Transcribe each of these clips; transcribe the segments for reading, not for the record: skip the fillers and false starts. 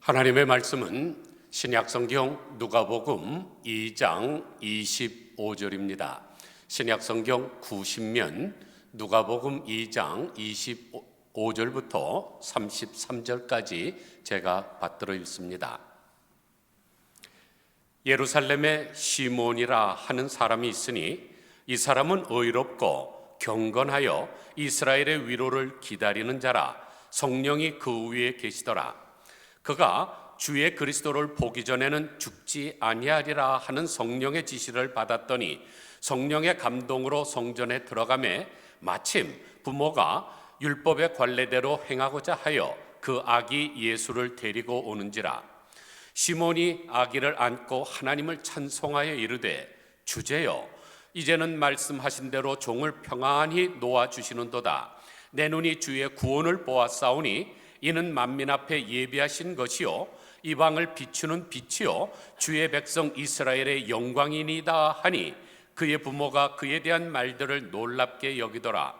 하나님의 말씀은 신약성경 누가복음 2장 25절입니다. 신약성경 90면 누가복음 2장 25절부터 33절까지 제가 받들어 읽습니다. 예루살렘에 시몬이라 하는 사람이 있으니 이 사람은 의롭고 경건하여 이스라엘의 위로를 기다리는 자라. 성령이 그 위에 계시더라. 그가 주의 그리스도를 보기 전에는 죽지 아니하리라 하는 성령의 지시를 받았더니 성령의 감동으로 성전에 들어가매 마침 부모가 율법의 관례대로 행하고자 하여 그 아기 예수를 데리고 오는지라. 시몬이 아기를 안고 하나님을 찬송하여 이르되 주제여 이제는 말씀하신 대로 종을 평안히 놓아주시는도다. 내 눈이 주의 구원을 보았사오니 이는 만민 앞에 예비하신 것이요 이방을 비추는 빛이요 주의 백성 이스라엘의 영광이니이다 하니 그의 부모가 그에 대한 말들을 놀랍게 여기더라.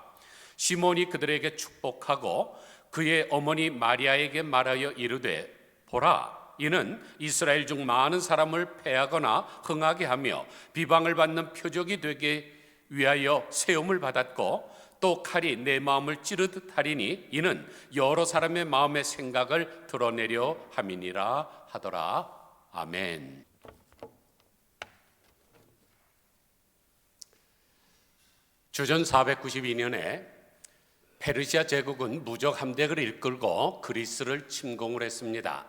시몬이 그들에게 축복하고 그의 어머니 마리아에게 말하여 이르되 보라 이는 이스라엘 중 많은 사람을 패하거나 흥하게 하며 비방을 받는 표적이 되게 위하여 세움을 받았고 또 칼이 내 마음을 찌르듯 하리니 이는 여러 사람의 마음의 생각을 드러내려 함이니라 하더라. 아멘. 주전 492년에 페르시아 제국은 무적 함대를 이끌고 그리스를 침공을 했습니다.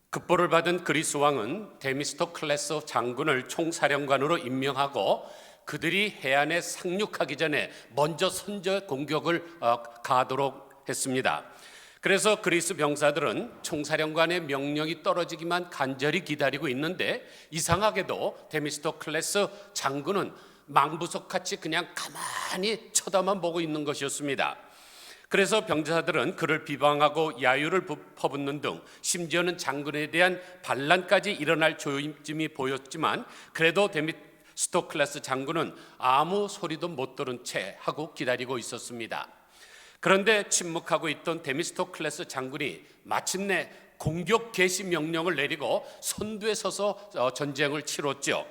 급보를 받은 그리스 왕은 데미스토클레스 장군을 총사령관으로 임명하고 그들이 해안에 상륙하기 전에 먼저 선제 공격을 가도록 했습니다. 그래서 그리스 병사들은 총사령관의 명령이 떨어지기만 간절히 기다리고 있는데 이상하게도 데미스토클레스 장군은 망부석같이 그냥 가만히 쳐다만 보고 있는 것이었습니다. 그래서 병사들은 그를 비방하고 야유를 퍼붓는 등 심지어는 장군에 대한 반란까지 일어날 조짐이 보였지만 그래도 데미스토클레스 장군은 아무 소리도 못 들은 채 하고 기다리고 있었습니다. 그런데 침묵하고 있던 데미스토클레스 장군이 마침내 공격 개시 명령을 내리고 선두에 서서 전쟁을 치렀죠.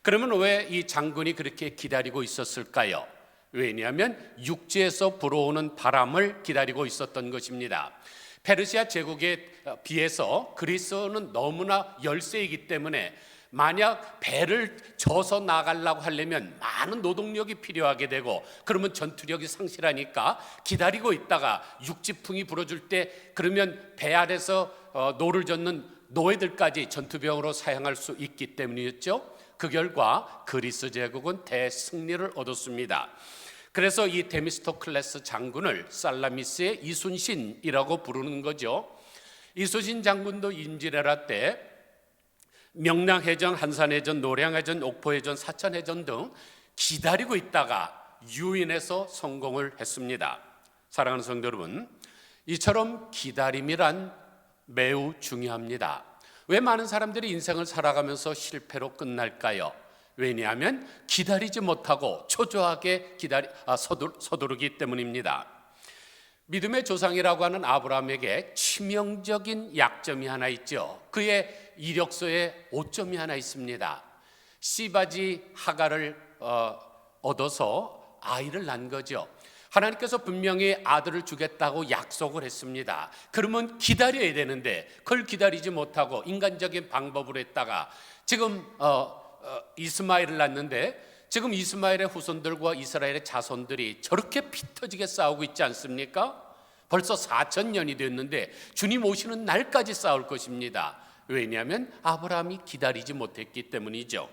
그러면 왜 이 장군이 그렇게 기다리고 있었을까요? 왜냐하면 육지에서 불어오는 바람을 기다리고 있었던 것입니다. 페르시아 제국에 비해서 그리스는 너무나 열세이기 때문에 만약 배를 져서 나가려고 하려면 많은 노동력이 필요하게 되고 그러면 전투력이 상실하니까 기다리고 있다가 육지풍이 불어줄 때 그러면 배 아래서 노를 젓는 노예들까지 전투병으로 사용할 수 있기 때문이었죠. 그 결과 그리스 제국은 대승리를 얻었습니다. 그래서 이 데미스토클레스 장군을 살라미스의 이순신이라고 부르는 거죠. 이순신 장군도 임진왜란 때 명량해전, 한산해전, 노량해전, 옥포해전, 사천해전 등 기다리고 있다가 유인해서 성공을 했습니다. 사랑하는 성도 여러분, 이처럼 기다림이란 매우 중요합니다. 왜 많은 사람들이 인생을 살아가면서 실패로 끝날까요? 왜냐하면 기다리지 못하고 초조하게 서두르기 때문입니다. 믿음의 조상이라고 하는 아브라함에게 치명적인 약점이 하나 있죠. 그의 이력서에 오점이 하나 있습니다. 씨바지 하가를 얻어서 아이를 낳은 거죠. 하나님께서 분명히 아들을 주겠다고 약속을 했습니다. 그러면 기다려야 되는데 그걸 기다리지 못하고 인간적인 방법으로 했다가 지금 이스마엘을 낳는데 지금 이스마엘의 후손들과 이스라엘의 자손들이 저렇게 피 터지게 싸우고 있지 않습니까? 벌써 4,000년이 됐는데 주님 오시는 날까지 싸울 것입니다. 왜냐하면 아브라함이 기다리지 못했기 때문이죠.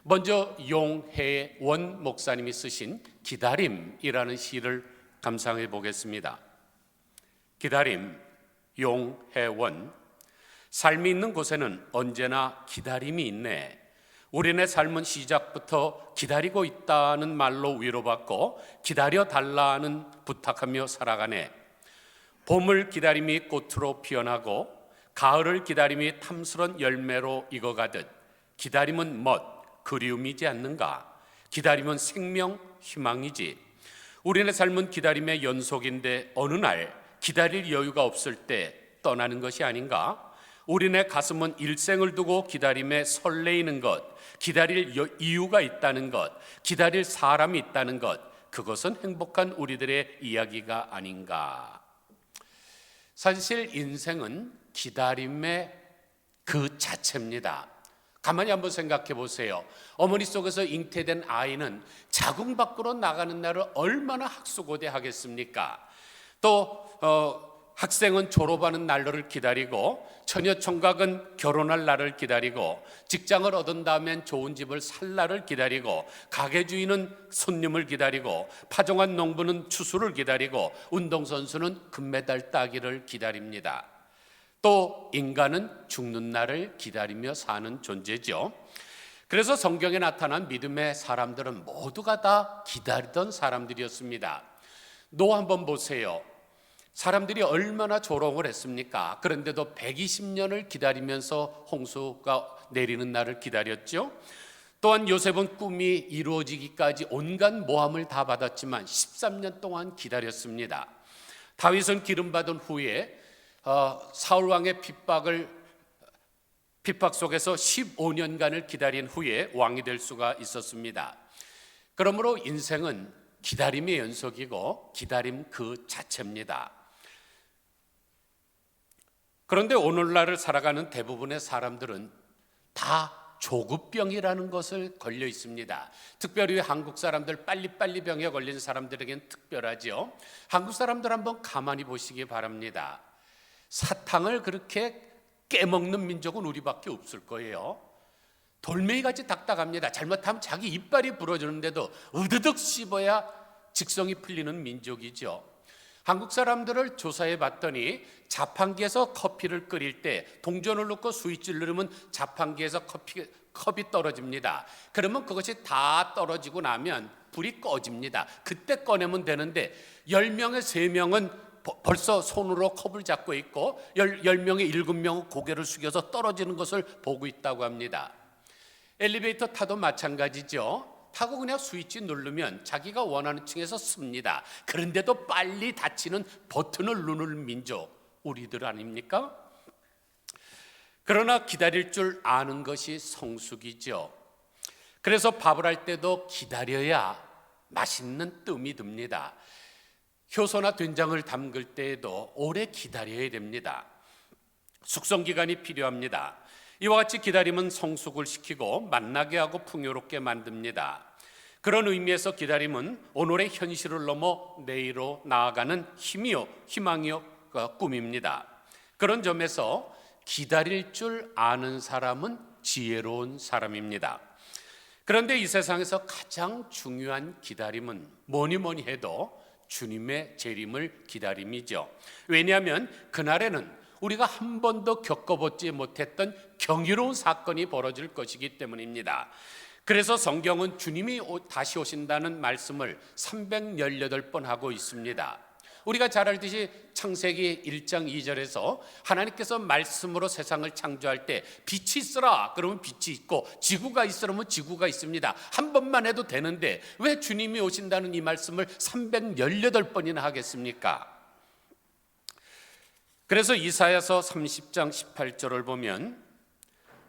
먼저 용혜원 목사님이 쓰신 기다림이라는 시를 감상해 보겠습니다. 기다림, 용혜원. 삶이 있는 곳에는 언제나 기다림이 있네. 우리네 삶은 시작부터 기다리고 있다는 말로 위로받고 기다려달라는 부탁하며 살아가네. 봄을 기다림이 꽃으로 피어나고 가을을 기다림이 탐스런 열매로 익어가듯 기다림은 멋, 그리움이지 않는가? 기다림은 생명, 희망이지. 우리네 삶은 기다림의 연속인데 어느 날 기다릴 여유가 없을 때 떠나는 것이 아닌가? 우리네 가슴은 일생을 두고 기다림에 설레이는 것, 기다릴 이유가 있다는 것, 기다릴 사람이 있다는 것, 그것은 행복한 우리들의 이야기가 아닌가? 사실 인생은 기다림의 그 자체입니다. 가만히 한번 생각해 보세요. 어머니 속에서 잉태된 아이는 자궁 밖으로 나가는 날을 얼마나 학수고대하겠습니까? 또 학생은 졸업하는 날을 기다리고, 처녀 총각은 결혼할 날을 기다리고, 직장을 얻은 다음엔 좋은 집을 살 날을 기다리고, 가게 주인은 손님을 기다리고, 파종한 농부는 추수를 기다리고, 운동선수는 금메달 따기를 기다립니다. 또 인간은 죽는 날을 기다리며 사는 존재죠. 그래서 성경에 나타난 믿음의 사람들은 모두가 다 기다리던 사람들이었습니다. 노아 한번 보세요. 사람들이 얼마나 조롱을 했습니까? 그런데도 120년을 기다리면서 홍수가 내리는 날을 기다렸죠. 또한 요셉은 꿈이 이루어지기까지 온갖 모함을 다 받았지만 13년 동안 기다렸습니다. 다윗은 기름받은 후에 사울 왕의 핍박 속에서 15년간을 기다린 후에 왕이 될 수가 있었습니다. 그러므로 인생은 기다림의 연속이고 기다림 그 자체입니다. 그런데 오늘날을 살아가는 대부분의 사람들은 다 조급병이라는 것을 걸려 있습니다. 특별히 한국 사람들, 빨리빨리 병에 걸린 사람들에겐 특별하죠. 한국 사람들 한번 가만히 보시기 바랍니다. 사탕을 그렇게 깨먹는 민족은 우리밖에 없을 거예요. 돌멩이같이 딱딱합니다. 잘못하면 자기 이빨이 부러지는데도 으드득 씹어야 직성이 풀리는 민족이죠. 한국 사람들을 조사해 봤더니 자판기에서 커피를 끓일 때 동전을 넣고 스위치를 누르면 자판기에서 컵이 떨어집니다. 그러면 그것이 다 떨어지고 나면 불이 꺼집니다. 그때 꺼내면 되는데 10명의 3명은 벌써 손으로 컵을 잡고 있고 10명의 7명은 고개를 숙여서 떨어지는 것을 보고 있다고 합니다. 엘리베이터 타도 마찬가지죠. 타고 그냥 스위치 누르면 자기가 원하는 층에서 씁니다. 그런데도 빨리 닫히는 버튼을 누를 민족, 우리들 아닙니까? 그러나 기다릴 줄 아는 것이 성숙이죠. 그래서 밥을 할 때도 기다려야 맛있는 뜸이 듭니다. 효소나 된장을 담글 때에도 오래 기다려야 됩니다. 숙성기간이 필요합니다. 이와 같이 기다림은 성숙을 시키고 만나게 하고 풍요롭게 만듭니다. 그런 의미에서 기다림은 오늘의 현실을 넘어 내일로 나아가는 힘이요, 희망이요, 꿈입니다. 그런 점에서 기다릴 줄 아는 사람은 지혜로운 사람입니다. 그런데 이 세상에서 가장 중요한 기다림은 뭐니 해도 주님의 재림을 기다림이죠. 왜냐하면 그날에는 우리가 한 번도 겪어보지 못했던 경이로운 사건이 벌어질 것이기 때문입니다. 그래서 성경은 주님이 다시 오신다는 말씀을 318번 하고 있습니다. 우리가 잘 알듯이 창세기 1장 2절에서 하나님께서 말씀으로 세상을 창조할 때 빛이 있으라 그러면 빛이 있고 지구가 있으라면 지구가 있습니다. 한 번만 해도 되는데 왜 주님이 오신다는 이 말씀을 318번이나 하겠습니까? 그래서 이사야서 30장 18절을 보면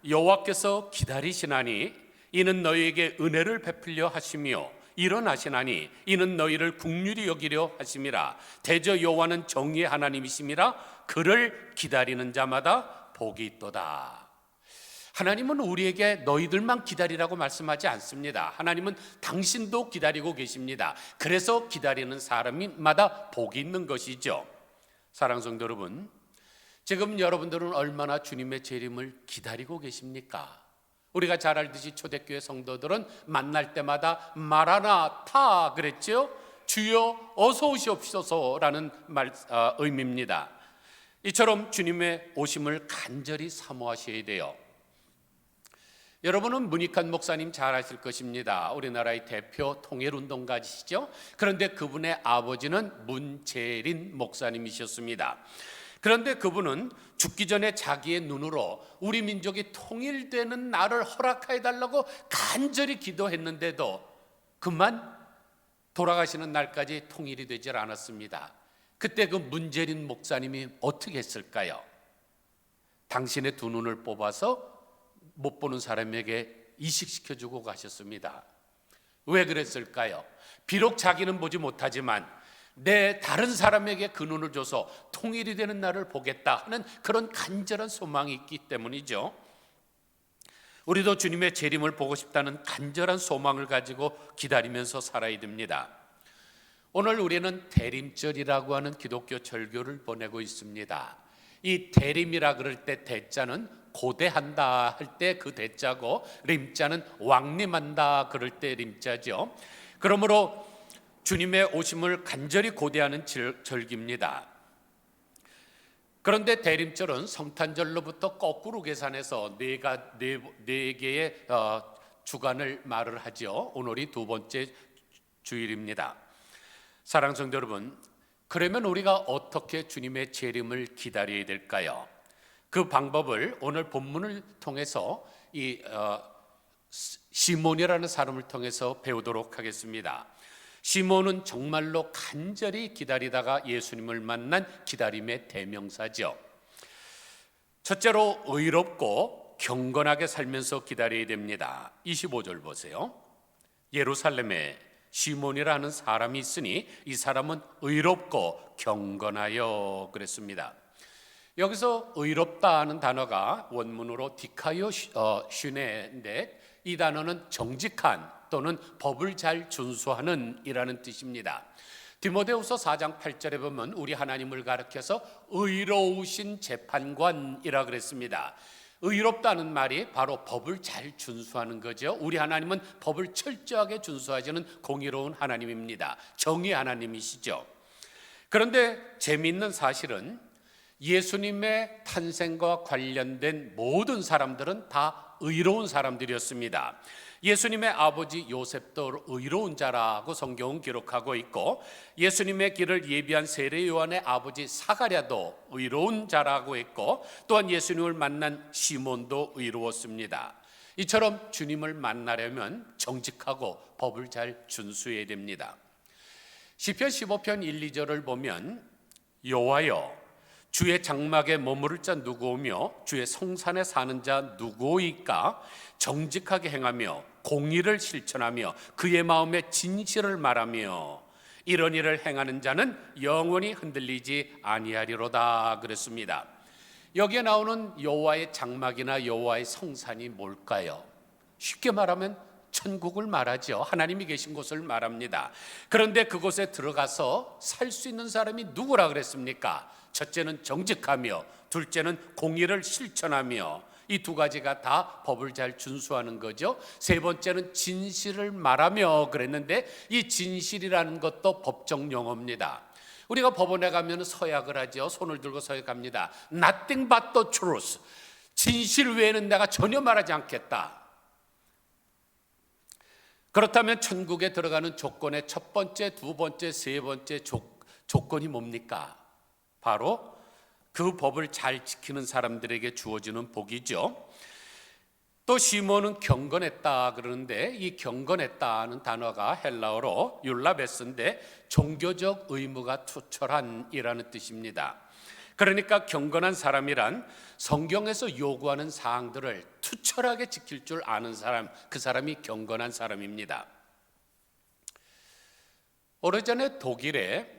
여호와께서 기다리시나니 이는 너희에게 은혜를 베풀려 하시며 일어나시나니 이는 너희를 긍휼히 여기려 하심이라. 대저 여호와는 정의의 하나님이심이라. 그를 기다리는 자마다 복이 있도다. 하나님은 우리에게 너희들만 기다리라고 말씀하지 않습니다. 하나님은 당신도 기다리고 계십니다. 그래서 기다리는 사람마다 복이 있는 것이죠. 사랑하는 성도 여러분, 지금 여러분들은 얼마나 주님의 재림을 기다리고 계십니까? 우리가 잘 알듯이 초대교회 성도들은 만날 때마다 마라나타 그랬죠? 주여 어서 오시옵소서라는 의미입니다. 이처럼 주님의 오심을 간절히 사모하셔야 돼요. 여러분은 문익환 목사님 잘 아실 것입니다. 우리나라의 대표 통일운동가시죠. 그런데 그분의 아버지는 문재린 목사님이셨습니다. 그런데 그분은 죽기 전에 자기의 눈으로 우리 민족이 통일되는 날을 허락해 달라고 간절히 기도했는데도 그만 돌아가시는 날까지 통일이 되질 않았습니다. 그때 그 문재린 목사님이 어떻게 했을까요? 당신의 두 눈을 뽑아서 못 보는 사람에게 이식시켜주고 가셨습니다. 왜 그랬을까요? 비록 자기는 보지 못하지만 내 다른 사람에게 그 눈을 줘서 통일이 되는 날을 보겠다 하는 그런 간절한 소망이 있기 때문이죠. 우리도 주님의 재림을 보고 싶다는 간절한 소망을 가지고 기다리면서 살아야 됩니다. 오늘 우리는 대림절이라고 하는 기독교 절교를 보내고 있습니다. 이 대림이라 그럴 때 대자는 고대한다 할 때 그 대자고, 림자는 왕림한다 그럴 때 림자죠. 그러므로 주님의 오심을 간절히 고대하는 절기입니다. 그런데 대림절은 성탄절로부터 거꾸로 계산해서 네 개의 주간을 말을 하죠. 오늘이 두 번째 주일입니다. 사랑하는 성도 여러분, 그러면 우리가 어떻게 주님의 재림을 기다려야 될까요? 그 방법을 오늘 본문을 통해서 이 시몬이라는 사람을 통해서 배우도록 하겠습니다. 시몬은 정말로 간절히 기다리다가 예수님을 만난 기다림의 대명사죠. 첫째로 의롭고 경건하게 살면서 기다려야 됩니다. 25절 보세요. 예루살렘에 시몬이라는 사람이 있으니 이 사람은 의롭고 경건하여 그랬습니다. 여기서 의롭다는 단어가 원문으로 디카요 슈네인데 이 단어는 정직한 또는 법을 잘 준수하는 이라는 뜻입니다. 디모데후서 4장 8절에 보면 우리 하나님을 가리켜서 의로우신 재판관이라 그랬습니다. 의롭다는 말이 바로 법을 잘 준수하는 거죠. 우리 하나님은 법을 철저하게 준수하시는 공의로운 하나님입니다. 정의 하나님이시죠. 그런데 재미있는 사실은 예수님의 탄생과 관련된 모든 사람들은 다 의로운 사람들이었습니다. 예수님의 아버지 요셉도 의로운 자라고 성경은 기록하고 있고, 예수님의 길을 예비한 세례 요한의 아버지 사가랴도 의로운 자라고 했고, 또한 예수님을 만난 시몬도 의로웠습니다. 이처럼 주님을 만나려면 정직하고 법을 잘 준수해야 됩니다. 시편 15편 1, 2절을 보면 여호와여 주의 장막에 머무를 자 누구오며 주의 성산에 사는 자 누구이까? 정직하게 행하며 공의를 실천하며 그의 마음에 진실을 말하며 이런 일을 행하는 자는 영원히 흔들리지 아니하리로다 그랬습니다. 여기에 나오는 여호와의 장막이나 여호와의 성산이 뭘까요? 쉽게 말하면 천국을 말하죠. 하나님이 계신 곳을 말합니다. 그런데 그곳에 들어가서 살 수 있는 사람이 누구라 그랬습니까? 첫째는 정직하며, 둘째는 공의를 실천하며, 이 두 가지가 다 법을 잘 준수하는 거죠. 세 번째는 진실을 말하며 그랬는데, 이 진실이라는 것도 법정 용어입니다. 우리가 법원에 가면 서약을 하죠. 손을 들고 서약합니다. Nothing but the truth. 진실 외에는 내가 전혀 말하지 않겠다. 그렇다면 천국에 들어가는 조건의 첫 번째, 두 번째, 세 번째 조건이 뭡니까? 바로 그 법을 잘 지키는 사람들에게 주어지는 복이죠. 또 시몬은 경건했다 그러는데, 이 경건했다는 단어가 헬라어로 율라베스인데 종교적 의무가 투철한이라는 뜻입니다. 그러니까 경건한 사람이란 성경에서 요구하는 사항들을 투철하게 지킬 줄 아는 사람, 그 사람이 경건한 사람입니다. 오래전에 독일에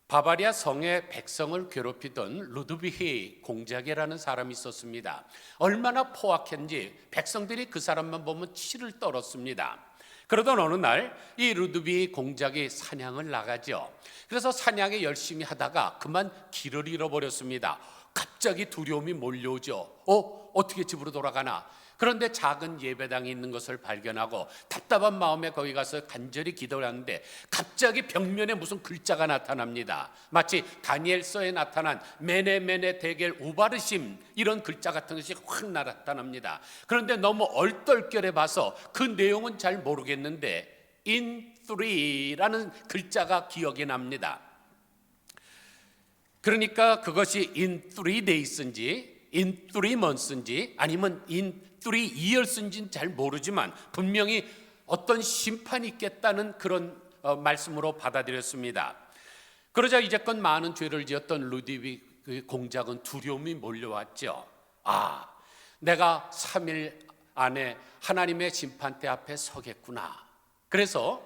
바바리아 성의 백성을 괴롭히던 루드비히 공작이라는 사람이 있었습니다. 얼마나 포악했는지 백성들이 그 사람만 보면 치를 떨었습니다. 그러던 어느 날 이 루드비히 공작이 사냥을 나가죠. 그래서 사냥에 열심히 하다가 그만 길을 잃어버렸습니다. 갑자기 두려움이 몰려오죠. 어떻게 집으로 돌아가나? 그런데 작은 예배당이 있는 것을 발견하고 답답한 마음에 거기 가서 간절히 기도를 하는데 갑자기 벽면에 무슨 글자가 나타납니다. 마치 다니엘서에 나타난 메네 데겔 우바르심 이런 글자 같은 것이 확 나타납니다. 그런데 너무 얼떨결에 봐서 그 내용은 잘 모르겠는데 in 3라는 글자가 기억이 납니다. 그러니까 그것이 in 3 days인지 in 3 months인지 아니면 in 3 years인지는 잘 모르지만 분명히 어떤 심판이 있겠다는 그런 말씀으로 받아들였습니다. 그러자 이제껏 많은 죄를 지었던 루드빅 공작은 두려움이 몰려왔죠. 아, 내가 3일 안에 하나님의 심판대 앞에 서겠구나. 그래서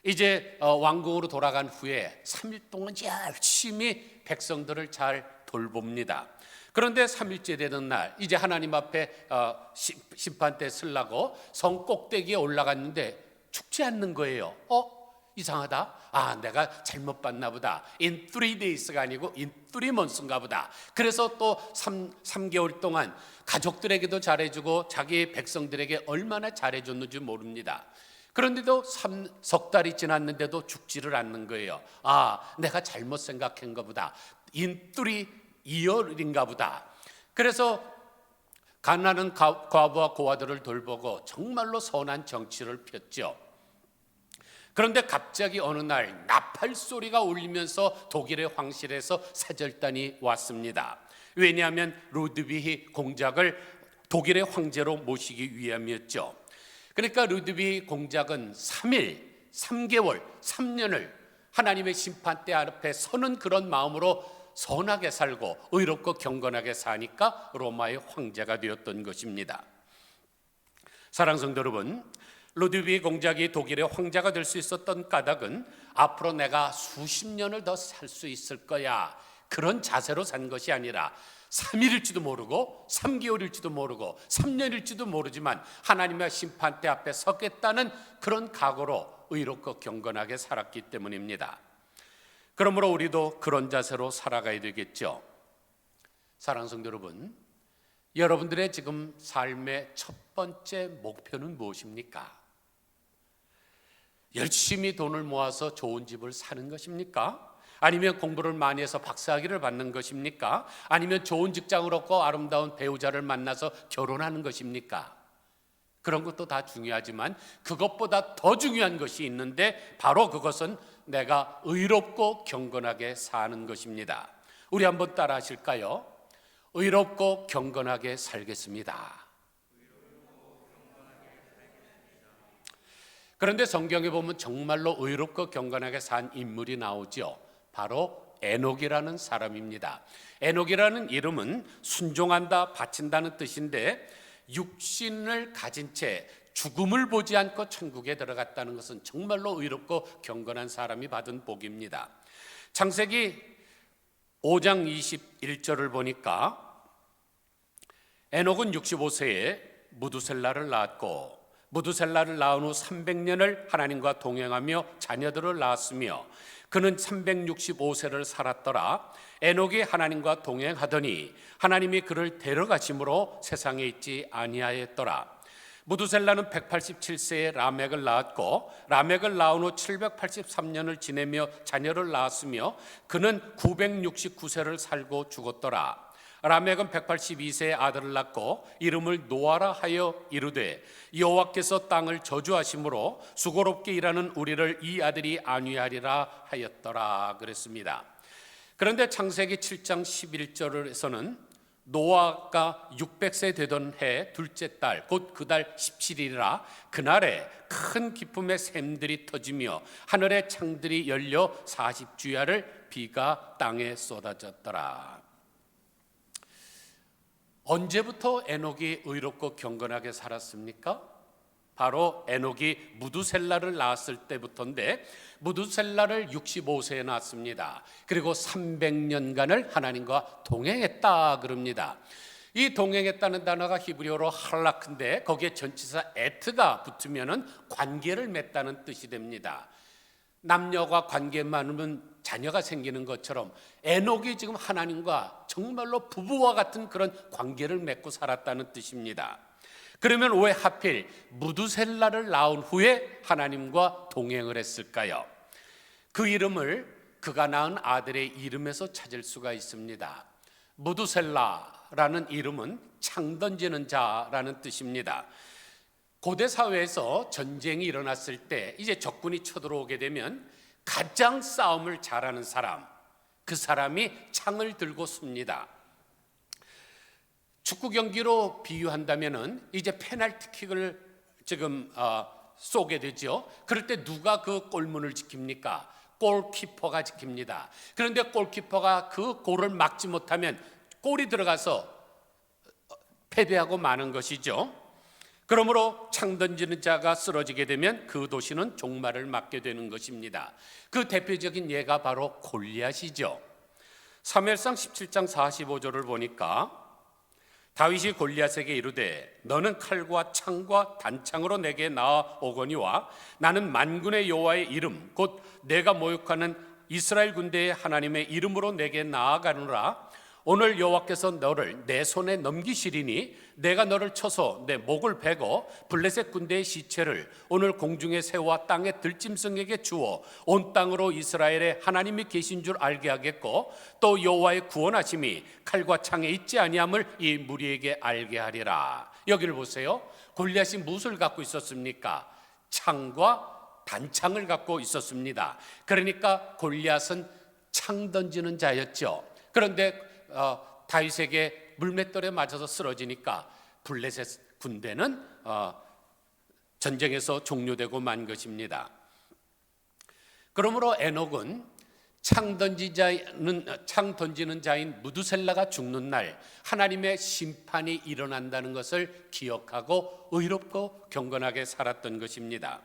이제 왕궁으로 돌아간 후에 3일 동안 열심히 백성들을 잘 돌봅니다. 그런데 3일째 되는 날 이제 하나님 앞에 심판대 쓰려고 성 꼭대기에 올라갔는데 죽지 않는 거예요. 이상하다. 내가 잘못 봤나 보다. In 3days가 아니고 in 3months인가 보다. 그래서 또 3개월 동안 가족들에게도 잘해주고 자기 백성들에게 얼마나 잘해줬는지 모릅니다. 그런데도 석 달이 지났는데도 죽지를 않는 거예요. 내가 잘못 생각한가 보다. in 3year인가 보다. 그래서 가난한 과부와 고아들을 돌보고 정말로 선한 정치를 폈죠. 그런데 갑자기 어느 날 나팔 소리가 울리면서 독일의 황실에서 사절단이 왔습니다. 왜냐하면 루드비히 공작을 독일의 황제로 모시기 위함이었죠. 그러니까 루드비히 공작은 3일, 3개월, 3년을 하나님의 심판대 앞에 서는 그런 마음으로 선하게 살고 의롭고 경건하게 사니까 로마의 황제가 되었던 것입니다. 사랑하는 성도 여러분, 루드비히 공작이 독일의 황제가 될 수 있었던 까닭은 앞으로 내가 수십 년을 더 살 수 있을 거야, 그런 자세로 산 것이 아니라 3일일지도 모르고 3개월일지도 모르고 3년일지도 모르지만 하나님의 심판대 앞에 서겠다는 그런 각오로 의롭고 경건하게 살았기 때문입니다. 그러므로 우리도 그런 자세로 살아가야 되겠죠. 사랑하는 성도 여러분, 여러분들의 지금 삶의 첫 번째 목표는 무엇입니까? 열심히 돈을 모아서 좋은 집을 사는 것입니까? 아니면 공부를 많이 해서 박사학위를 받는 것입니까? 아니면 좋은 직장을 얻고 아름다운 배우자를 만나서 결혼하는 것입니까? 그런 것도 다 중요하지만 그것보다 더 중요한 것이 있는데 바로 그것은 내가 의롭고 경건하게 사는 것입니다. 우리 한번 따라 하실까요? 의롭고 경건하게 살겠습니다. 그런데 성경에 보면 정말로 의롭고 경건하게 산 인물이 나오죠. 바로 에녹이라는 사람입니다. 에녹이라는 이름은 순종한다, 바친다는 뜻인데 육신을 가진 채 죽음을 보지 않고 천국에 들어갔다는 것은 정말로 의롭고 경건한 사람이 받은 복입니다. 창세기 5장 21절을 보니까 에녹은 65세에 무두셀라를 낳았고 무두셀라를 낳은 후 300년을 하나님과 동행하며 자녀들을 낳았으며 그는 365세를 살았더라. 에녹이 하나님과 동행하더니 하나님이 그를 데려가심으로 세상에 있지 아니하였더라. 무두셀라는 187세에 라멕을 낳았고 라멕을 낳은 후 783년을 지내며 자녀를 낳았으며 그는 969세를 살고 죽었더라. 라멕은 182세에 아들을 낳고 이름을 노아라 하여 이르되 여호와께서 땅을 저주하심으로 수고롭게 일하는 우리를 이 아들이 안위하리라 하였더라 그랬습니다. 그런데 창세기 7장 11절에서는 노아가 600세 되던 해 둘째 달 곧 그 달 17일이라 그날에 큰 기쁨의 샘들이 터지며 하늘의 창들이 열려 40주야를 비가 땅에 쏟아졌더라. 언제부터 에녹이 의롭고 경건하게 살았습니까? 바로 에녹이 무두셀라를 낳았을 때부터인데 무두셀라를 65세에 낳았습니다. 그리고 300년간을 하나님과 동행했다 그럽니다. 이 동행했다는 단어가 히브리어로 할라크인데 거기에 전치사 에트가 붙으면 관계를 맺다는 뜻이 됩니다. 남녀가 관계 많으면 자녀가 생기는 것처럼 에녹이 지금 하나님과 정말로 부부와 같은 그런 관계를 맺고 살았다는 뜻입니다. 그러면 왜 하필 무두셀라를 낳은 후에 하나님과 동행을 했을까요? 그 이름을 그가 낳은 아들의 이름에서 찾을 수가 있습니다. 무두셀라라는 이름은 창 던지는 자라는 뜻입니다. 고대 사회에서 전쟁이 일어났을 때 이제 적군이 쳐들어오게 되면 가장 싸움을 잘하는 사람, 그 사람이 창을 들고 씁니다. 축구 경기로 비유한다면은 이제 페널티킥을 지금 쏘게 되죠. 그럴 때 누가 그 골문을 지킵니까? 골키퍼가 지킵니다. 그런데 골키퍼가 그 골을 막지 못하면 골이 들어가서 패배하고 마는 것이죠. 그러므로 창 던지는 자가 쓰러지게 되면 그 도시는 종말을 맞게 되는 것입니다. 그 대표적인 예가 바로 골리앗이죠. 사무엘상 17장 45절을 보니까 다윗이 골리앗에게 이르되 너는 칼과 창과 단창으로 내게 나아오거니와 나는 만군의 여호와의 이름 곧 내가 모욕하는 이스라엘 군대의 하나님의 이름으로 내게 나아가노라. 오늘 여호와께서 너를 내 손에 넘기시리니 내가 너를 쳐서 내 목을 베고 블레셋 군대의 시체를 오늘 공중의 새와 땅의 들짐승에게 주어 온 땅으로 이스라엘의 하나님이 계신 줄 알게 하겠고 또 여호와의 구원하심이 칼과 창에 있지 아니함을 이 무리에게 알게 하리라. 여기를 보세요. 골리앗이 무엇을 갖고 있었습니까? 창과 단창을 갖고 있었습니다. 그러니까 골리앗은 창 던지는 자였죠. 그런데 다윗에게 물맷돌에 맞아서 쓰러지니까 블레셋 군대는 전쟁에서 종료되고 만 것입니다. 그러므로 에녹은 창 던지는 자인 무두셀라가 죽는 날 하나님의 심판이 일어난다는 것을 기억하고 의롭고 경건하게 살았던 것입니다.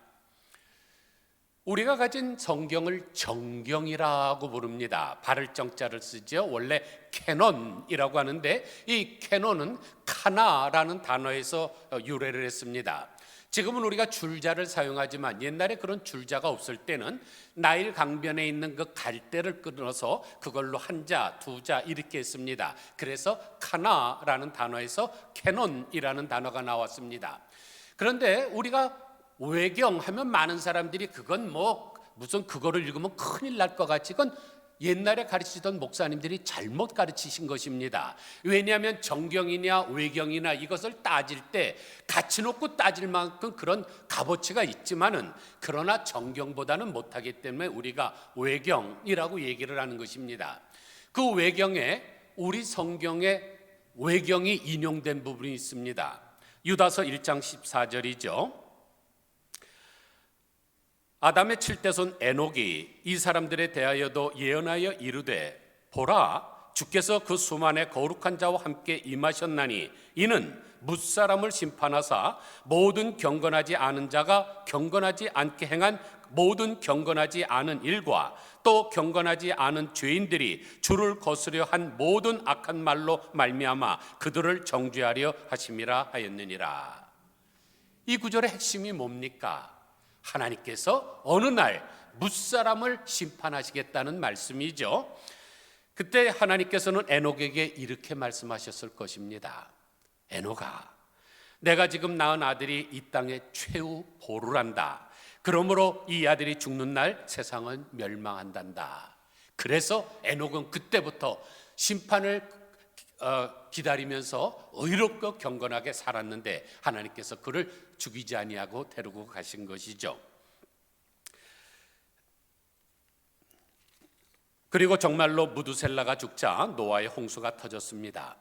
우리가 가진 성경을 정경이라고 부릅니다. 발을 정자를 쓰죠. 원래 캐논이라고 하는데 이 캐논은 카나라는 단어에서 유래를 했습니다. 지금은 우리가 줄자를 사용하지만 옛날에 그런 줄자가 없을 때는 나일 강변에 있는 그 갈대를 끊어서 그걸로 한 자, 두 자 이렇게 했습니다. 그래서 카나라는 단어에서 캐논이라는 단어가 나왔습니다. 그런데 우리가 외경하면 많은 사람들이 그건 무슨 그거를 읽으면 큰일 날 것 같이 그건 옛날에 가르치던 목사님들이 잘못 가르치신 것입니다. 왜냐하면 정경이냐 외경이나 이것을 따질 때 같이 놓고 따질 만큼 그런 값어치가 있지만은 그러나 정경보다는 못하기 때문에 우리가 외경이라고 얘기를 하는 것입니다. 그 외경에 우리 성경에 외경이 인용된 부분이 있습니다. 유다서 1장 14절이죠. 아담의 7대손 에녹이 이 사람들에 대하여도 예언하여 이르되 보라 주께서 그 수만의 거룩한 자와 함께 임하셨나니 이는 뭇사람을 심판하사 모든 경건하지 않은 자가 경건하지 않게 행한 모든 경건하지 않은 일과 또 경건하지 않은 죄인들이 주를 거스려 한 모든 악한 말로 말미암아 그들을 정죄하려 하심이라 하였느니라. 이 구절의 핵심이 뭡니까? 하나님께서 어느 날 뭇사람을 심판하시겠다는 말씀이죠. 그때 하나님께서는 에녹에게 이렇게 말씀하셨을 것입니다. 에녹아, 내가 지금 낳은 아들이 이 땅에 최후 보를 한다. 그러므로 이 아들이 죽는 날 세상은 멸망한단다. 그래서 에녹은 그때부터 심판을 기다리면서 의롭고 경건하게 살았는데 하나님께서 그를 죽이지 아니하고 데리고 가신 것이죠. 그리고 정말로 무두셀라가 죽자 노아의 홍수가 터졌습니다.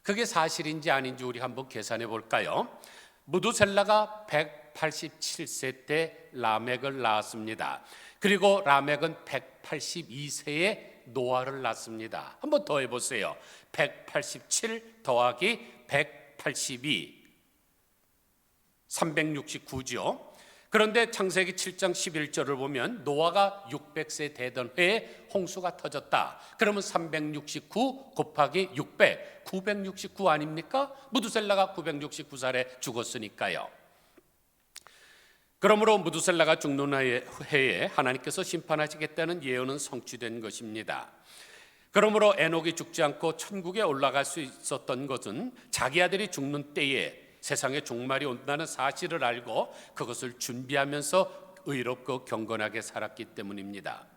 그게 사실인지 아닌지 우리 한번 계산해 볼까요? 무두셀라가 187세 때 라멕을 낳았습니다. 그리고 라멕은 182세에 노아를 낳습니다. 한번 더 해보세요. 187 더하기 182 369죠. 그런데 창세기 7장 11절을 보면 노아가 600세 되던 해에 홍수가 터졌다. 그러면 369 곱하기 600 969 아닙니까? 무두셀라가 969살에 죽었으니까요. 그러므로 무두셀라가 죽는 해에 하나님께서 심판하시겠다는 예언은 성취된 것입니다. 그러므로 에녹이 죽지 않고 천국에 올라갈 수 있었던 것은 자기 아들이 죽는 때에 세상의 종말이 온다는 사실을 알고 그것을 준비하면서 의롭고 경건하게 살았기 때문입니다.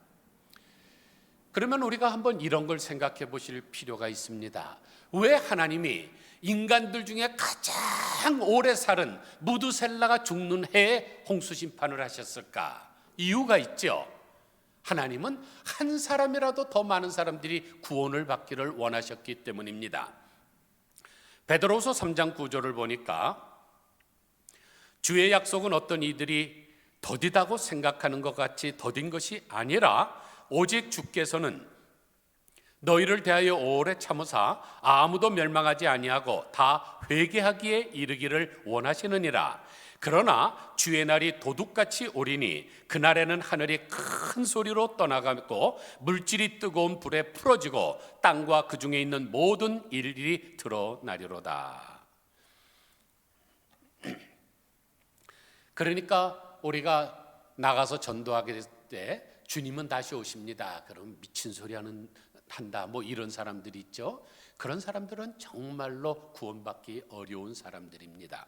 그러면 우리가 한번 이런 걸 생각해 보실 필요가 있습니다. 왜 하나님이 인간들 중에 가장 오래 살은 무두셀라가 죽는 해에 홍수 심판을 하셨을까? 이유가 있죠. 하나님은 한 사람이라도 더 많은 사람들이 구원을 받기를 원하셨기 때문입니다. 베드로후서 3장 9절을 보니까 주의 약속은 어떤 이들이 더디다고 생각하는 것 같이 더딘 것이 아니라 오직 주께서는 너희를 대하여 오래 참으사 아무도 멸망하지 아니하고 다 회개하기에 이르기를 원하시느니라. 그러나 주의 날이 도둑같이 오리니 그날에는 하늘이 큰 소리로 떠나가고 물질이 뜨거운 불에 풀어지고 땅과 그 중에 있는 모든 일들이 드러나리로다. 그러니까 우리가 나가서 전도하게 될 때 주님은 다시 오십니다. 그럼 미친 소리 한다 뭐 이런 사람들이 있죠. 그런 사람들은 정말로 구원받기 어려운 사람들입니다.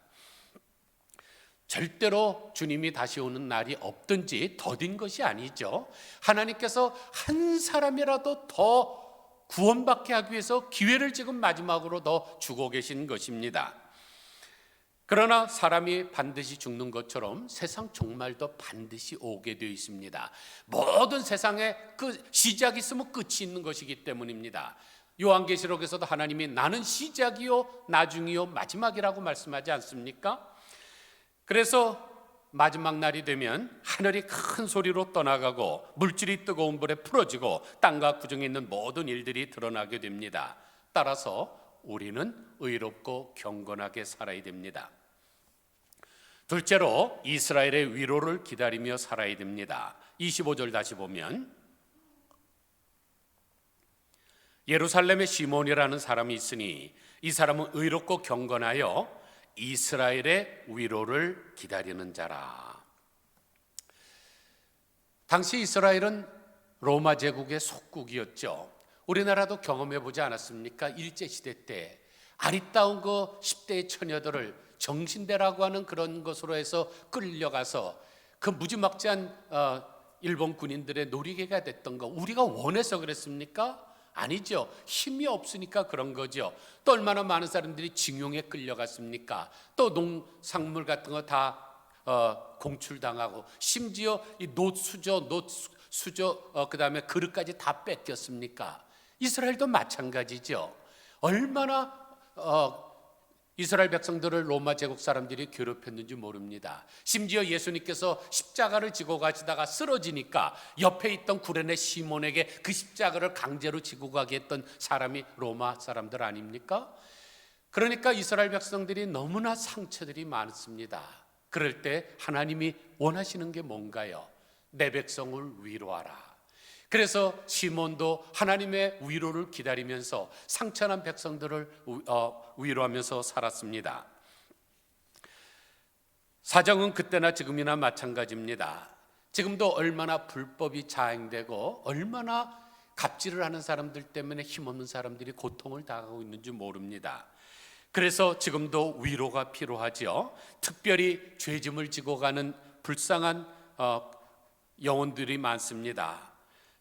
절대로 주님이 다시 오는 날이 없든지 더딘 것이 아니죠. 하나님께서 한 사람이라도 더 구원받게 하기 위해서 기회를 지금 마지막으로 더 주고 계신 것입니다. 그러나 사람이 반드시 죽는 것처럼 세상 종말도 반드시 오게 되어 있습니다. 모든 세상에 그 시작이 있으면 끝이 있는 것이기 때문입니다. 요한계시록에서도 하나님이 나는 시작이요 나중이요 마지막이라고 말씀하지 않습니까? 그래서 마지막 날이 되면 하늘이 큰 소리로 떠나가고 물질이 뜨거운 불에 풀어지고 땅과 그 중에 있는 모든 일들이 드러나게 됩니다. 따라서 우리는 의롭고 경건하게 살아야 됩니다. 둘째로 이스라엘의 위로를 기다리며 살아야 됩니다. 25절 다시 보면 예루살렘에 시몬이라는 사람이 있으니 이 사람은 의롭고 경건하여 이스라엘의 위로를 기다리는 자라. 당시 이스라엘은 로마 제국의 속국이었죠. 우리나라도 경험해 보지 않았습니까? 일제시대 때 아리따운 그 10대의 처녀들을 정신대라고 하는 그런 것으로 해서 끌려가서 그 무지막지한 일본 군인들의 놀이개가 됐던 거 우리가 원해서 그랬습니까? 아니죠. 힘이 없으니까 그런 거죠. 또 얼마나 많은 사람들이 징용에 끌려갔습니까? 또 농산물 같은 거 다 공출당하고 심지어 이 노수저 그다음에 그릇까지 다 뺏겼습니까? 이스라엘도 마찬가지죠. 얼마나 이스라엘 백성들을 로마 제국 사람들이 괴롭혔는지 모릅니다. 심지어 예수님께서 십자가를 지고 가시다가 쓰러지니까 옆에 있던 구레네 시몬에게 그 십자가를 강제로 지고 가게 했던 사람이 로마 사람들 아닙니까? 그러니까 이스라엘 백성들이 너무나 상처들이 많습니다. 그럴 때 하나님이 원하시는 게 뭔가요? 내 백성을 위로하라. 그래서 시몬도 하나님의 위로를 기다리면서 상처난 백성들을 위로하면서 살았습니다. 사정은 그때나 지금이나 마찬가지입니다. 지금도 얼마나 불법이 자행되고 얼마나 갑질을 하는 사람들 때문에 힘없는 사람들이 고통을 당하고 있는지 모릅니다. 그래서 지금도 위로가 필요하죠. 특별히 죄짐을 지고 가는 불쌍한 영혼들이 많습니다.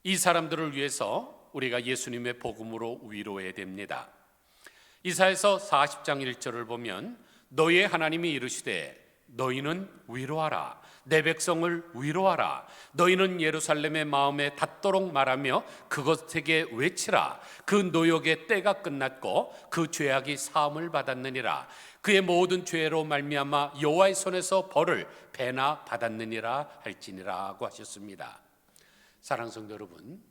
이 사람들을 위해서 우리가 예수님의 복음으로 위로해야 됩니다. 이사야서 40장 1절을 보면 너희의 하나님이 이르시되 너희는 위로하라. 내 백성을 위로하라. 너희는 예루살렘의 마음에 닿도록 말하며 그것에게 외치라. 그 노역의 때가 끝났고 그 죄악이 사함을 받았느니라. 그의 모든 죄로 말미암아 여호와의 손에서 벌을 배나 받았느니라 할지니라고 하셨습니다. 사랑하는 성도 여러분,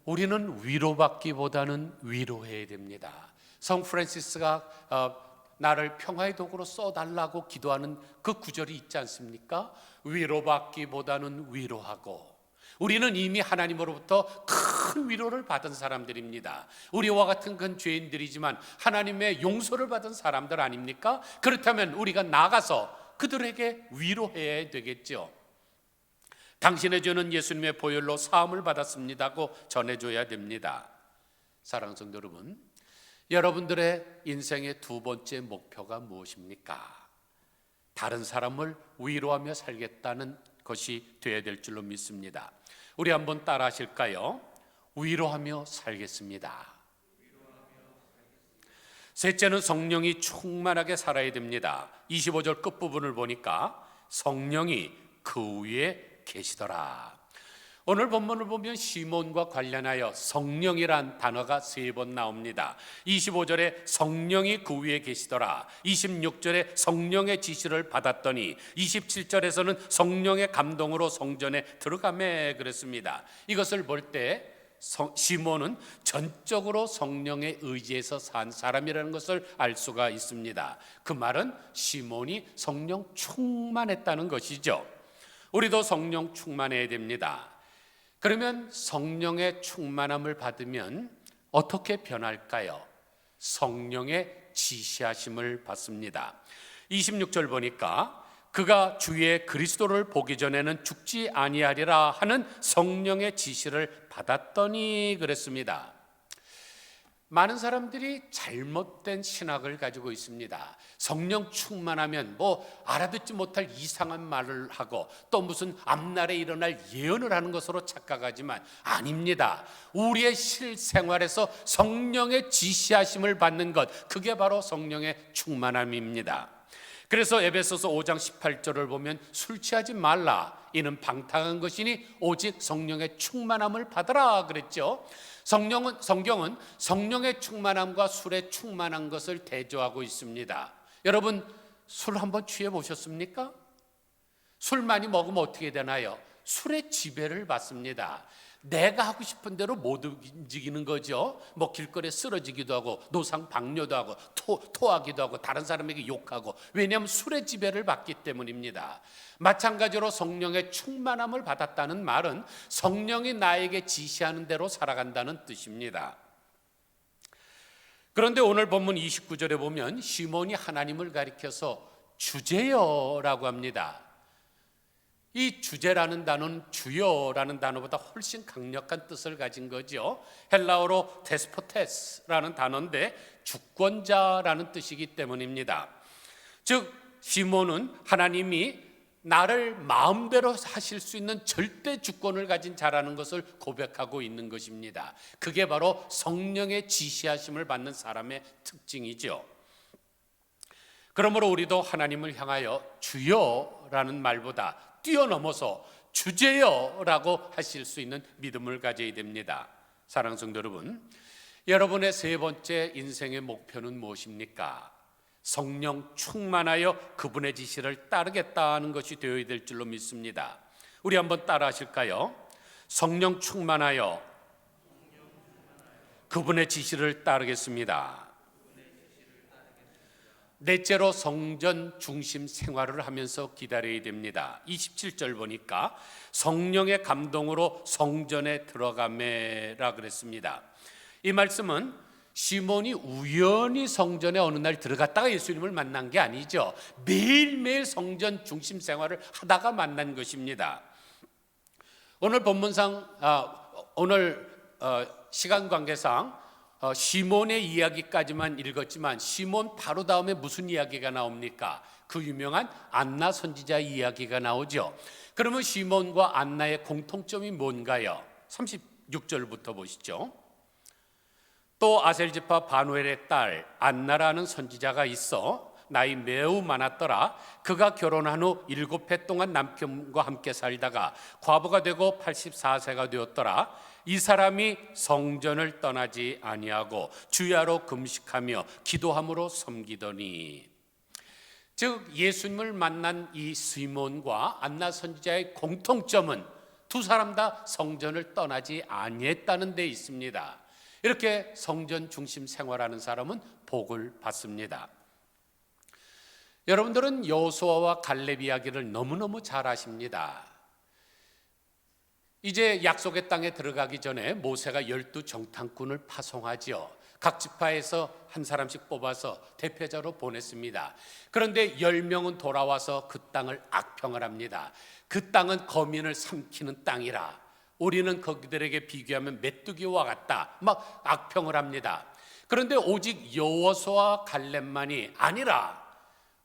우리는 위로받기보다는 위로해야 됩니다. 성 프란시스가 나를 평화의 도구로 써달라고 기도하는 그 구절이 있지 않습니까? 위로받기보다는 위로하고, 우리는 이미 하나님으로부터 큰 위로를 받은 사람들입니다. 우리와 같은 건 죄인들이지만 하나님의 용서를 받은 사람들 아닙니까? 그렇다면 우리가 나가서 그들에게 위로해야 되겠죠. 당신의 죄는 예수님의 보혈로 사함을 받았습니다고 전해줘야 됩니다. 사랑하는 성도 여러분, 여러분들의 인생의 두 번째 목표가 무엇입니까? 다른 사람을 위로하며 살겠다는 것이 되어야 될 줄로 믿습니다. 우리 한번 따라 하실까요? 위로하며 살겠습니다. 셋째는 성령이 충만하게 살아야 됩니다. 25절 끝부분을 보니까 성령이 그 위에 계시더라. 오늘 본문을 보면 시몬과 관련하여 성령이란 단어가 3번 나옵니다. 25절에 성령이 그 위에 계시더라, 26절에 성령의 지시를 받았더니, 27절에서는 성령의 감동으로 성전에 들어가매 그랬습니다. 이것을 볼 때 시몬은 전적으로 성령의 의지에서 산 사람이라는 것을 알 수가 있습니다. 그 말은 시몬이 성령 충만했다는 것이죠. 우리도 성령 충만해야 됩니다. 그러면 성령의 충만함을 받으면 어떻게 변할까요? 성령의 지시하심을 받습니다. 26절 보니까 그가 주의 그리스도를 보기 전에는 죽지 아니하리라 하는 성령의 지시를 받았더니 그랬습니다. 많은 사람들이 잘못된 신학을 가지고 있습니다. 성령 충만하면 알아듣지 못할 이상한 말을 하고 또 무슨 앞날에 일어날 예언을 하는 것으로 착각하지만 아닙니다. 우리의 실생활에서 성령의 지시하심을 받는 것, 그게 바로 성령의 충만함입니다. 그래서 에베소서 5장 18절을 보면 술 취하지 말라, 이는 방탕한 것이니 오직 성령의 충만함을 받으라 그랬죠. 성경은 성령의 충만함과 술의 충만한 것을 대조하고 있습니다. 여러분, 술 한번 취해 보셨습니까? 술 많이 먹으면 어떻게 되나요? 술의 지배를 받습니다. 내가 하고 싶은 대로 못 움직이는 거죠. 길거리에 쓰러지기도 하고 노상방뇨도 하고 토하기도 하고 다른 사람에게 욕하고, 왜냐하면 술의 지배를 받기 때문입니다. 마찬가지로 성령의 충만함을 받았다는 말은 성령이 나에게 지시하는 대로 살아간다는 뜻입니다. 그런데 오늘 본문 29절에 보면 시몬이 하나님을 가리켜서 주제여라고 합니다. 이 주제라는 단어는 주여라는 단어보다 훨씬 강력한 뜻을 가진 거죠. 헬라어로 데스포테스라는 단어인데 주권자라는 뜻이기 때문입니다. 즉 시몬은 하나님이 나를 마음대로 하실 수 있는 절대 주권을 가진 자라는 것을 고백하고 있는 것입니다. 그게 바로 성령의 지시하심을 받는 사람의 특징이죠. 그러므로 우리도 하나님을 향하여 주여라는 말보다 뛰어넘어서 주제여라고 하실 수 있는 믿음을 가져야 됩니다. 사랑하는 성도 여러분, 여러분의 세 번째 인생의 목표는 무엇입니까? 성령 충만하여 그분의 지시를 따르겠다는 것이 되어야 될 줄로 믿습니다. 우리 한번 따라 하실까요? 성령 충만하여 그분의 지시를 따르겠습니다. 넷째로 성전 중심 생활을 하면서 기다려야 됩니다. 27절 보니까 성령의 감동으로 성전에 들어가매라 그랬습니다. 이 말씀은 시몬이 우연히 성전에 어느 날 들어갔다가 예수님을 만난 게 아니죠. 매일매일 성전 중심 생활을 하다가 만난 것입니다. 오늘 본문상 시간 관계상 시몬의 이야기까지만 읽었지만 시몬 바로 다음에 무슨 이야기가 나옵니까? 그 유명한 안나 선지자 이야기가 나오죠. 그러면 시몬과 안나의 공통점이 뭔가요? 36절부터 보시죠. 또 아셀지파 바누엘의 딸 안나라는 선지자가 있어 나이 매우 많았더라. 그가 결혼한 후 7해 동안 남편과 함께 살다가 과부가 되고 84세가 되었더라. 이 사람이 성전을 떠나지 아니하고 주야로 금식하며 기도함으로 섬기더니, 즉 예수님을 만난 이 시몬과 안나 선지자의 공통점은 두 사람 다 성전을 떠나지 아니했다는 데 있습니다. 이렇게 성전 중심 생활하는 사람은 복을 받습니다. 여러분들은 여호수아와 갈렙 이야기를 너무너무 잘 아십니다. 이제 약속의 땅에 들어가기 전에 모세가 12 정탐꾼을 파송하지요. 각 지파에서 한 사람씩 뽑아서 대표자로 보냈습니다. 그런데 10명은 돌아와서 그 땅을 악평을 합니다. 그 땅은 거민을 삼키는 땅이라, 우리는 그들에게 비교하면 메뚜기와 같다, 막 악평을 합니다. 그런데 오직 여호수아와 갈렙만이 아니라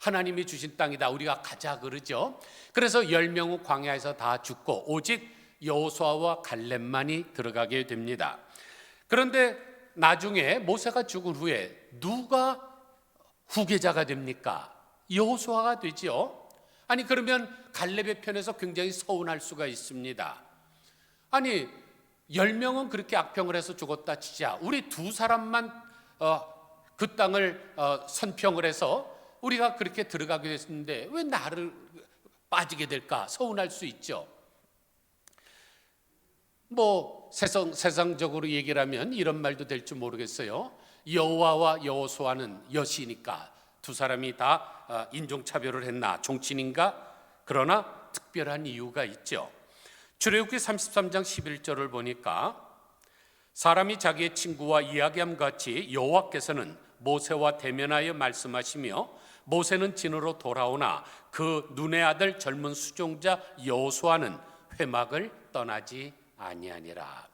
하나님이 주신 땅이다, 우리가 가자 그러죠. 그래서 10명은 광야에서 다 죽고 오직 여호수아와 갈렙만이 들어가게 됩니다. 그런데 나중에 모세가 죽은 후에 누가 후계자가 됩니까? 여호수아가 되죠. 아니 그러면 갈렙의 편에서 굉장히 서운할 수가 있습니다. 아니 10명은 그렇게 악평을 해서 죽었다 치자, 우리 두 사람만 그 땅을 선평을 해서 우리가 그렇게 들어가게 됐는데 왜 나를 빠지게 될까? 서운할 수 있죠. 뭐 세상적으로 얘기를 하면 이런 말도 될지 모르겠어요. 여호와와 여호수아는 여시니까 두 사람이 다 인종차별을 했나, 종친인가? 그러나 특별한 이유가 있죠. 출애굽기 33장 11절을 보니까 사람이 자기의 친구와 이야기함 같이 여호와께서는 모세와 대면하여 말씀하시며 모세는 진으로 돌아오나 그 눈의 아들 젊은 수종자 여호수아는 회막을 떠나지 아니하니라.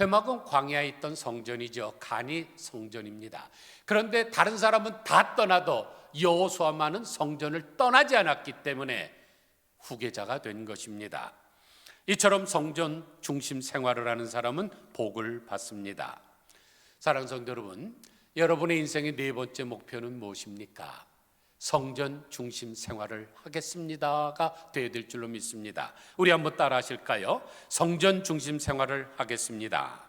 회막은 광야에 있던 성전이죠. 간이 성전입니다. 그런데 다른 사람은 다 떠나도 여호수아만은 성전을 떠나지 않았기 때문에 후계자가 된 것입니다. 이처럼 성전 중심 생활을 하는 사람은 복을 받습니다. 사랑하는 성도 여러분, 여러분의 인생의 네 번째 목표는 무엇입니까? 성전 중심 생활을 하겠습니다가 되어야 될 줄로 믿습니다. 우리 한번 따라 하실까요? 성전 중심 생활을 하겠습니다.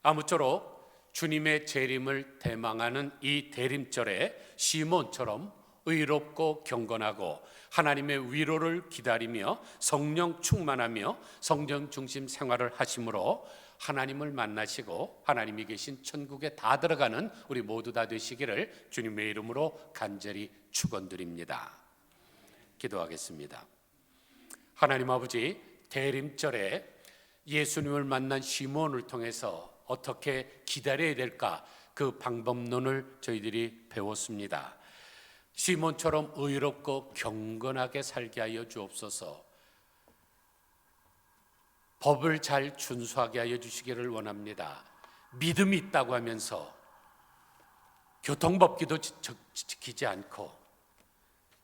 아무쪼록 주님의 재림을 대망하는 이 대림절에 시몬처럼 의롭고 경건하고 하나님의 위로를 기다리며 성령 충만하며 성전 중심 생활을 하심으로 하나님을 만나시고 하나님이 계신 천국에 다 들어가는 우리 모두 다 되시기를 주님의 이름으로 간절히 축원드립니다. 기도하겠습니다. 하나님 아버지, 대림절에 예수님을 만난 시몬을 통해서 어떻게 기다려야 될까, 그 방법론을 저희들이 배웠습니다. 시몬처럼 의롭고 경건하게 살게 하여 주옵소서. 법을 잘 준수하게 하여 주시기를 원합니다. 믿음이 있다고 하면서 교통법규도 지키지 않고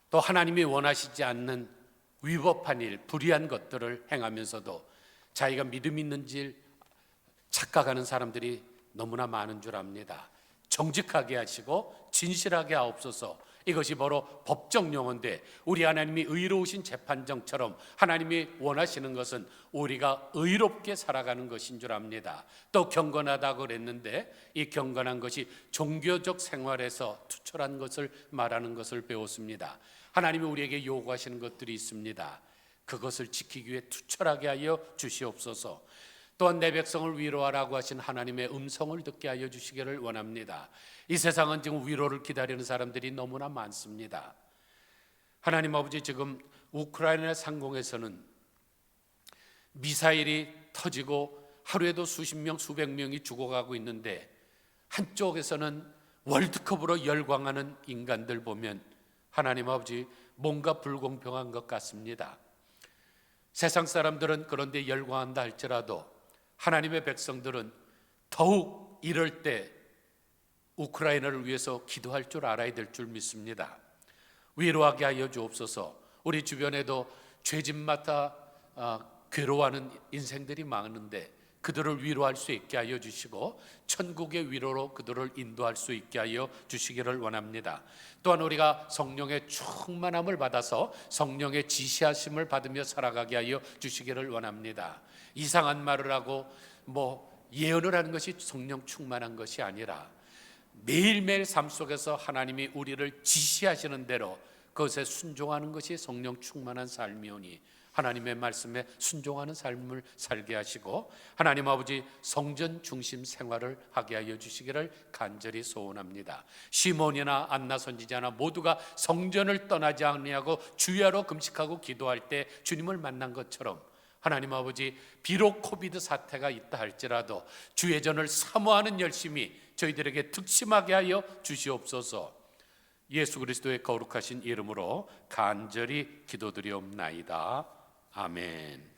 또 하나님이 원하시지 않는 위법한 일, 불의한 것들을 행하면서도 자기가 믿음 있는 줄 착각하는 사람들이 너무나 많은 줄 압니다. 정직하게 하시고 진실하게 하옵소서. 이것이 바로 법적 용어인데 우리 하나님이 의로우신 재판정처럼 하나님이 원하시는 것은 우리가 의롭게 살아가는 것인 줄 압니다. 또 경건하다고 그랬는데 이 경건한 것이 종교적 생활에서 투철한 것을 말하는 것을 배웠습니다. 하나님이 우리에게 요구하시는 것들이 있습니다. 그것을 지키기 위해 투철하게 하여 주시옵소서. 또한 내 백성을 위로하라고 하신 하나님의 음성을 듣게 하여 주시기를 원합니다. 이 세상은 지금 위로를 기다리는 사람들이 너무나 많습니다. 하나님 아버지, 지금 우크라이나 상공에서는 미사일이 터지고 하루에도 수십 명, 수백 명이 죽어가고 있는데 한쪽에서는 월드컵으로 열광하는 인간들 보면 하나님 아버지, 뭔가 불공평한 것 같습니다. 세상 사람들은 그런데 열광한다 할지라도 하나님의 백성들은 더욱 이럴 때 우크라이나를 위해서 기도할 줄 알아야 될 줄 믿습니다. 위로하게 하여 주옵소서. 우리 주변에도 죄짐마다 괴로워하는 인생들이 많은데 그들을 위로할 수 있게 하여 주시고 천국의 위로로 그들을 인도할 수 있게 하여 주시기를 원합니다. 또한 우리가 성령의 충만함을 받아서 성령의 지시하심을 받으며 살아가게 하여 주시기를 원합니다. 이상한 말을 하고 예언을 하는 것이 성령 충만한 것이 아니라 매일매일 삶 속에서 하나님이 우리를 지시하시는 대로 그것에 순종하는 것이 성령 충만한 삶이오니 하나님의 말씀에 순종하는 삶을 살게 하시고 하나님 아버지, 성전 중심 생활을 하게 하여 주시기를 간절히 소원합니다. 시몬이나 안나 선지자나 모두가 성전을 떠나지 아니하고 주야로 금식하고 기도할 때 주님을 만난 것처럼 하나님 아버지, 비록 코비드 사태가 있다 할지라도 주의 전을 사모하는 열심이 저희들에게 득심하게 하여 주시옵소서. 예수 그리스도의 거룩하신 이름으로 간절히 기도드리옵나이다. 아멘.